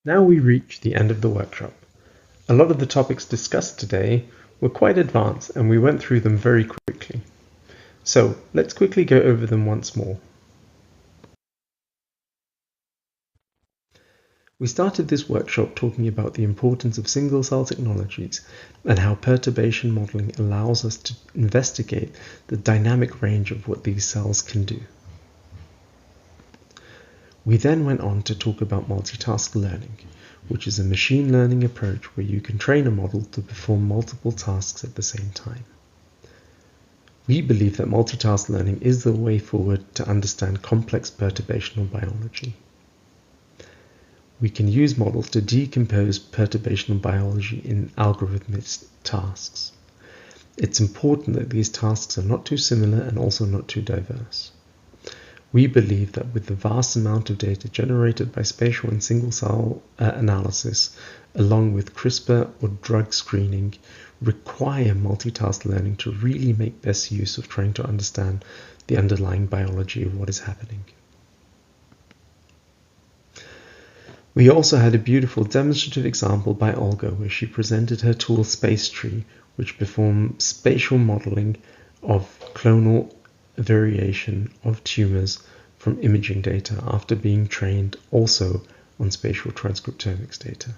Now we reach the end of the workshop. A lot of the topics discussed today were quite advanced and we went through them very quickly. So let's quickly go over them once more. We started this workshop talking about the importance of single-cell technologies and how perturbation modeling allows us to investigate the dynamic range of what these cells can do. We then went on to talk about multitask learning, which is a machine learning approach where you can train a model to perform multiple tasks at the same time. We believe that multitask learning is the way forward to understand complex perturbational biology. We can use models to decompose perturbational biology in algorithmic tasks. It's important that these tasks are not too similar and also not too diverse. We believe that with the vast amount of data generated by spatial and single-cell analysis, along with CRISPR or drug screening, require multitask learning to really make best use of trying to understand the underlying biology of what is happening. We also had a beautiful demonstrative example by Olga where she presented her tool SpaceTree, which performs spatial modeling of clonal variation of tumors from imaging data after being trained also on spatial transcriptomics data.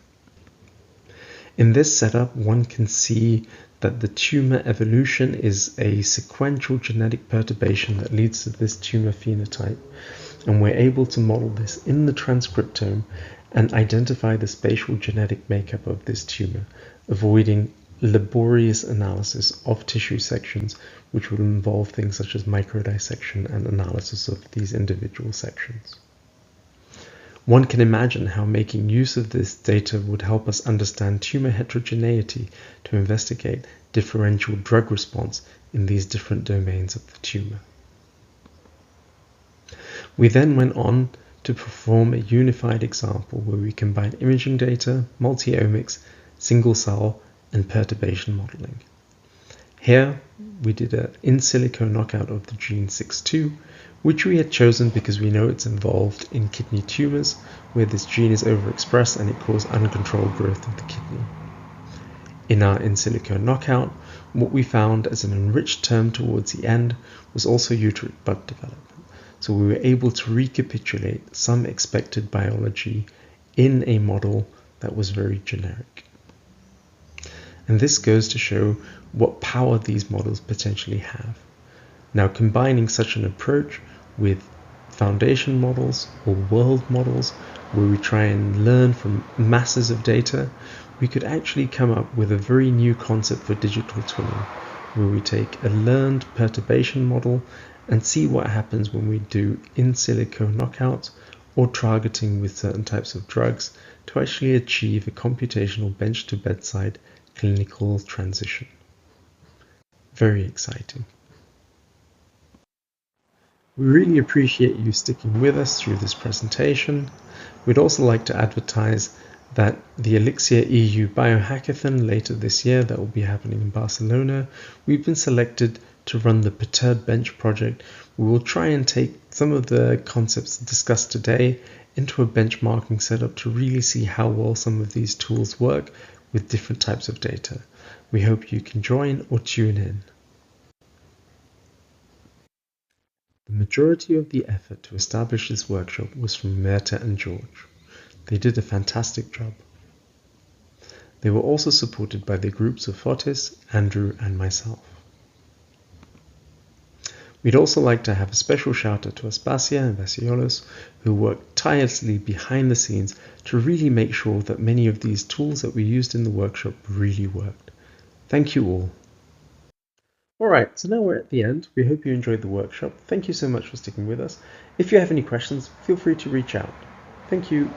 In this setup, one can see that the tumor evolution is a sequential genetic perturbation that leads to this tumor phenotype, and we're able to model this in the transcriptome and identify the spatial genetic makeup of this tumor, avoiding laborious analysis of tissue sections, which will involve things such as microdissection and analysis of these individual sections. One can imagine how making use of this data would help us understand tumor heterogeneity to investigate differential drug response in these different domains of the tumor. We then went on to perform a unified example where we combine imaging data, multi-omics, single-cell, and perturbation modeling. Here, we did an in silico knockout of the gene 6.2, which we had chosen because we know it's involved in kidney tumors, where this gene is overexpressed and it causes uncontrolled growth of the kidney. In our in silico knockout, what we found as an enriched term towards the end was also uteric bud development. So we were able to recapitulate some expected biology in a model that was very generic. And this goes to show what power these models potentially have. Now, combining such an approach with foundation models or world models, where we try and learn from masses of data, we could actually come up with a very new concept for digital twinning, where we take a learned perturbation model and see what happens when we do in silico knockouts or targeting with certain types of drugs to actually achieve a computational bench to bedside clinical transition. Very exciting. We really appreciate you sticking with us through this presentation. We'd also like to advertise that the ELIXIR EU Biohackathon later this year, that will be happening in Barcelona, we've been selected to run the Perturb Bench project. We will try and take some of the concepts discussed today into a benchmarking setup to really see how well some of these tools work with different types of data. We hope you can join or tune in. The majority of the effort to establish this workshop was from Merta and George. They did a fantastic job. They were also supported by the groups of Fotis, Andrew and myself. We'd also like to have a special shout out to Aspasia and Vasiolos, who worked tirelessly behind the scenes to really make sure that many of these tools that we used in the workshop really worked. Thank you all. Alright, so now we're at the end. We hope you enjoyed the workshop. Thank you so much for sticking with us. If you have any questions, feel free to reach out. Thank you.